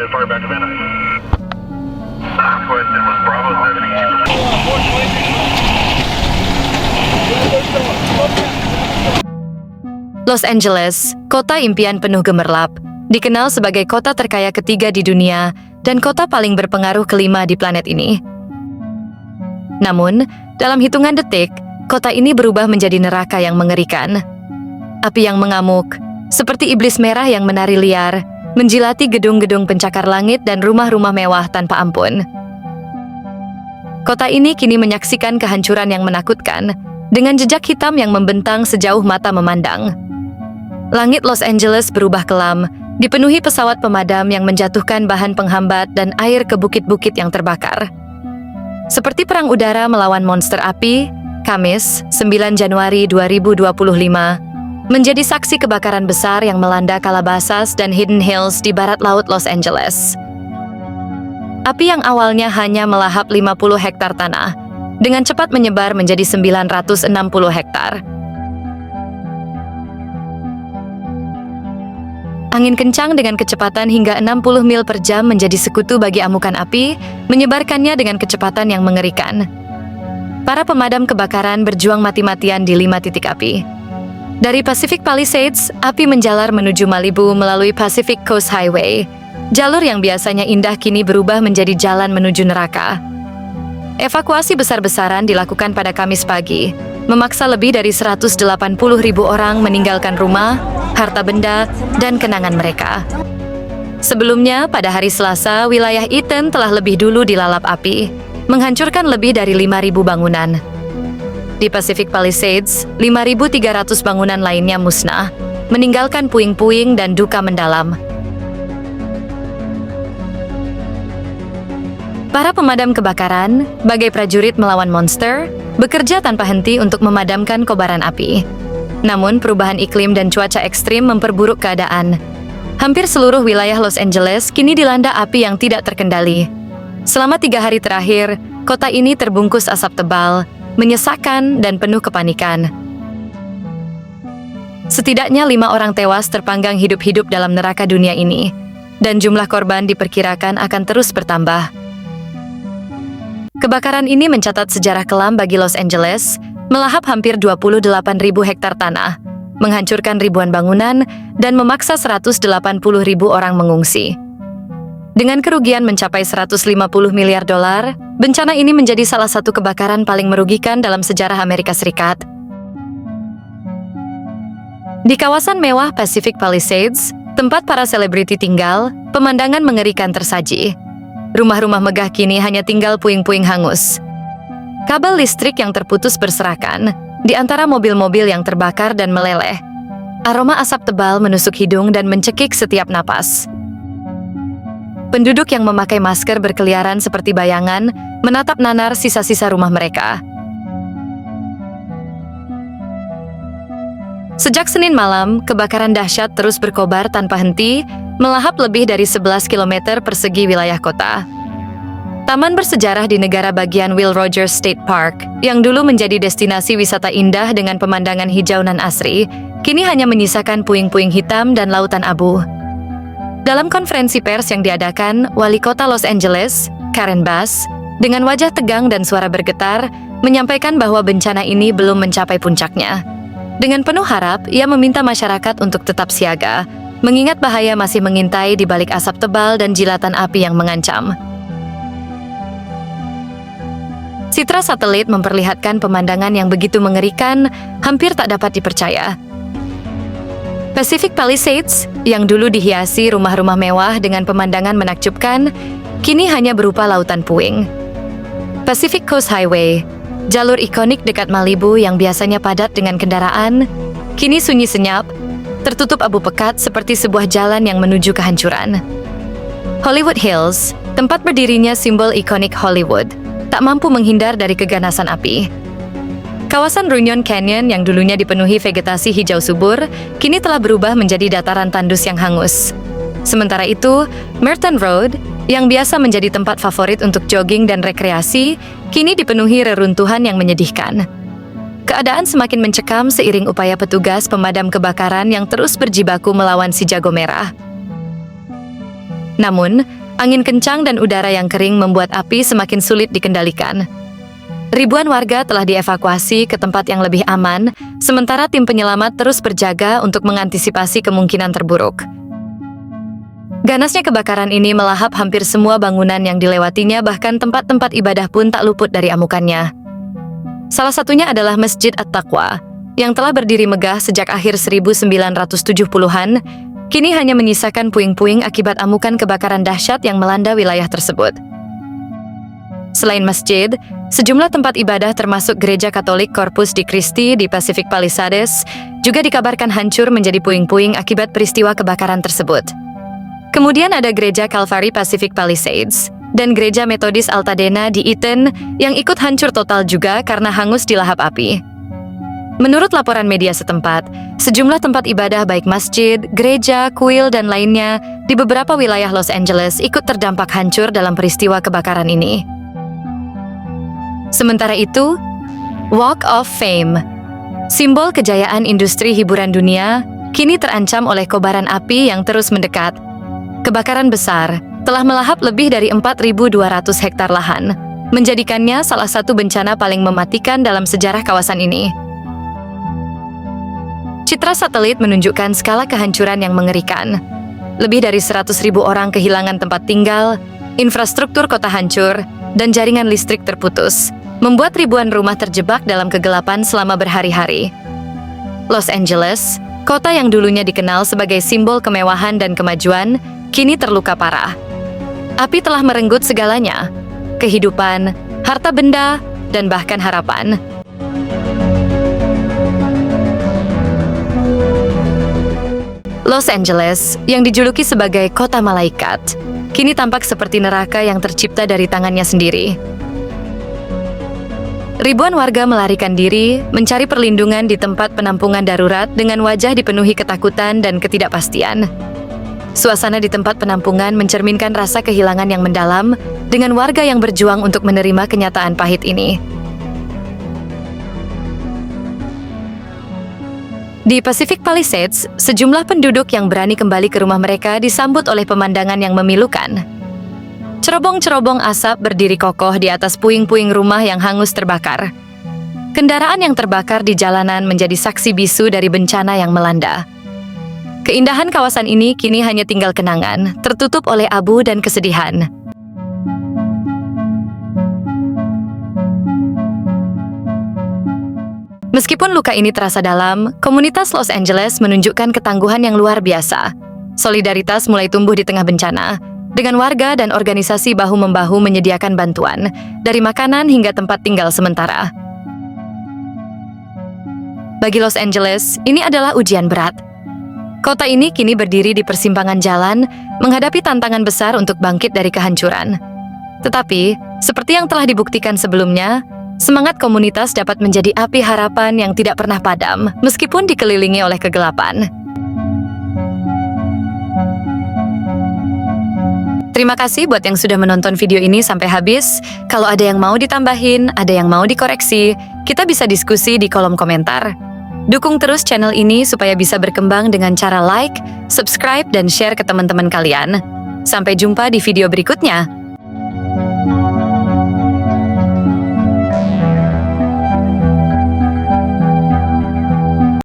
as far back as Van Nuys. Last question was Bravo 78. Los Angeles, kota impian penuh gemerlap, dikenal sebagai kota terkaya ketiga di dunia dan kota paling berpengaruh kelima di planet ini. Namun, dalam hitungan detik, kota ini berubah menjadi neraka yang mengerikan. Api yang mengamuk, seperti iblis merah yang menari liar, menjilati gedung-gedung pencakar langit dan rumah-rumah mewah tanpa ampun. Kota ini kini menyaksikan kehancuran yang menakutkan, dengan jejak hitam yang membentang sejauh mata memandang. Langit Los Angeles berubah kelam, dipenuhi pesawat pemadam yang menjatuhkan bahan penghambat dan air ke bukit-bukit yang terbakar. Seperti perang udara melawan monster api, Kamis, 9 Januari 2025, menjadi saksi kebakaran besar yang melanda Calabasas dan Hidden Hills di barat laut Los Angeles. Api yang awalnya hanya melahap 50 hektar tanah, dengan cepat menyebar menjadi 960 hektar. Angin kencang dengan kecepatan hingga 60 mil per jam menjadi sekutu bagi amukan api, menyebarkannya dengan kecepatan yang mengerikan. Para pemadam kebakaran berjuang mati-matian di 5 titik api. Dari Pacific Palisades, api menjalar menuju Malibu melalui Pacific Coast Highway. Jalur yang biasanya indah kini berubah menjadi jalan menuju neraka. Evakuasi besar-besaran dilakukan pada Kamis pagi, memaksa lebih dari 180.000 orang meninggalkan rumah, harta benda, dan kenangan mereka. Sebelumnya, pada hari Selasa, wilayah Eaton telah lebih dulu dilalap api, menghancurkan lebih dari 5.000 bangunan. Di Pacific Palisades, 5.300 bangunan lainnya musnah, meninggalkan puing-puing dan duka mendalam. Para pemadam kebakaran, bagai prajurit melawan monster, bekerja tanpa henti untuk memadamkan kobaran api. Namun, perubahan iklim dan cuaca ekstrim memperburuk keadaan. Hampir seluruh wilayah Los Angeles kini dilanda api yang tidak terkendali. Selama 3 hari terakhir, kota ini terbungkus asap tebal, menyesakan dan penuh kepanikan. Setidaknya 5 orang tewas terpanggang hidup-hidup dalam neraka dunia ini, dan jumlah korban diperkirakan akan terus bertambah. Kebakaran ini mencatat sejarah kelam bagi Los Angeles, melahap hampir 28.000 hektar tanah, menghancurkan ribuan bangunan, dan memaksa 180.000 orang mengungsi. Dengan kerugian mencapai 150 miliar dolar, bencana ini menjadi salah satu kebakaran paling merugikan dalam sejarah Amerika Serikat. Di kawasan mewah Pacific Palisades, tempat para selebriti tinggal, pemandangan mengerikan tersaji. Rumah-rumah megah kini hanya tinggal puing-puing hangus. Kabel listrik yang terputus berserakan, di antara mobil-mobil yang terbakar dan meleleh. Aroma asap tebal menusuk hidung dan mencekik setiap napas. Penduduk yang memakai masker berkeliaran seperti bayangan, menatap nanar sisa-sisa rumah mereka. Sejak Senin malam, kebakaran dahsyat terus berkobar tanpa henti, melahap lebih dari 11 km persegi wilayah kota. Taman bersejarah di negara bagian Will Rogers State Park, yang dulu menjadi destinasi wisata indah dengan pemandangan hijau nan asri, kini hanya menyisakan puing-puing hitam dan lautan abu. Dalam konferensi pers yang diadakan, Wali Kota Los Angeles, Karen Bass, dengan wajah tegang dan suara bergetar, menyampaikan bahwa bencana ini belum mencapai puncaknya. Dengan penuh harap, ia meminta masyarakat untuk tetap siaga, mengingat bahaya masih mengintai di balik asap tebal dan jilatan api yang mengancam. Citra satelit memperlihatkan pemandangan yang begitu mengerikan, hampir tak dapat dipercaya. Pacific Palisades, yang dulu dihiasi rumah-rumah mewah dengan pemandangan menakjubkan, kini hanya berupa lautan puing. Pacific Coast Highway, jalur ikonik dekat Malibu yang biasanya padat dengan kendaraan, kini sunyi senyap, tertutup abu pekat seperti sebuah jalan yang menuju kehancuran. Hollywood Hills, tempat berdirinya simbol ikonik Hollywood, tak mampu menghindar dari keganasan api. Kawasan Runyon Canyon yang dulunya dipenuhi vegetasi hijau subur, kini telah berubah menjadi dataran tandus yang hangus. Sementara itu, Merton Road, yang biasa menjadi tempat favorit untuk jogging dan rekreasi, kini dipenuhi reruntuhan yang menyedihkan. Keadaan semakin mencekam seiring upaya petugas pemadam kebakaran yang terus berjibaku melawan si jago merah. Namun, angin kencang dan udara yang kering membuat api semakin sulit dikendalikan. Ribuan warga telah dievakuasi ke tempat yang lebih aman, sementara tim penyelamat terus berjaga untuk mengantisipasi kemungkinan terburuk. Ganasnya kebakaran ini melahap hampir semua bangunan yang dilewatinya, bahkan tempat-tempat ibadah pun tak luput dari amukannya. Salah satunya adalah Masjid At-Taqwa, yang telah berdiri megah sejak akhir 1970-an, kini hanya menyisakan puing-puing akibat amukan kebakaran dahsyat yang melanda wilayah tersebut. Selain masjid, sejumlah tempat ibadah termasuk Gereja Katolik Corpus Christi di Pacific Palisades juga dikabarkan hancur menjadi puing-puing akibat peristiwa kebakaran tersebut. Kemudian ada Gereja Calvary Pacific Palisades dan Gereja Metodis Altadena di Eaton yang ikut hancur total juga karena hangus dilahap api. Menurut laporan media setempat, sejumlah tempat ibadah baik masjid, gereja, kuil, dan lainnya di beberapa wilayah Los Angeles ikut terdampak hancur dalam peristiwa kebakaran ini. Sementara itu, Walk of Fame, simbol kejayaan industri hiburan dunia, kini terancam oleh kobaran api yang terus mendekat. Kebakaran besar telah melahap lebih dari 4.200 hektar lahan, menjadikannya salah satu bencana paling mematikan dalam sejarah kawasan ini. Citra satelit menunjukkan skala kehancuran yang mengerikan. Lebih dari 100.000 orang kehilangan tempat tinggal, infrastruktur kota hancur, dan jaringan listrik terputus, membuat ribuan rumah terjebak dalam kegelapan selama berhari-hari. Los Angeles, kota yang dulunya dikenal sebagai simbol kemewahan dan kemajuan, kini terluka parah. Api telah merenggut segalanya, kehidupan, harta benda, dan bahkan harapan. Los Angeles, yang dijuluki sebagai kota malaikat, kini tampak seperti neraka yang tercipta dari tangannya sendiri. Ribuan warga melarikan diri, mencari perlindungan di tempat penampungan darurat dengan wajah dipenuhi ketakutan dan ketidakpastian. Suasana di tempat penampungan mencerminkan rasa kehilangan yang mendalam, dengan warga yang berjuang untuk menerima kenyataan pahit ini. Di Pacific Palisades, sejumlah penduduk yang berani kembali ke rumah mereka disambut oleh pemandangan yang memilukan. Cerobong-cerobong asap berdiri kokoh di atas puing-puing rumah yang hangus terbakar. Kendaraan yang terbakar di jalanan menjadi saksi bisu dari bencana yang melanda. Keindahan kawasan ini kini hanya tinggal kenangan, tertutup oleh abu dan kesedihan. Meskipun luka ini terasa dalam, komunitas Los Angeles menunjukkan ketangguhan yang luar biasa. Solidaritas mulai tumbuh di tengah bencana, dengan warga dan organisasi bahu-membahu menyediakan bantuan, dari makanan hingga tempat tinggal sementara. Bagi Los Angeles, ini adalah ujian berat. Kota ini kini berdiri di persimpangan jalan, menghadapi tantangan besar untuk bangkit dari kehancuran. Tetapi, seperti yang telah dibuktikan sebelumnya, semangat komunitas dapat menjadi api harapan yang tidak pernah padam, meskipun dikelilingi oleh kegelapan. Terima kasih buat yang sudah menonton video ini sampai habis. Kalau ada yang mau ditambahin, ada yang mau dikoreksi, kita bisa diskusi di kolom komentar. Dukung terus channel ini supaya bisa berkembang dengan cara like, subscribe, dan share ke teman-teman kalian. Sampai jumpa di video berikutnya.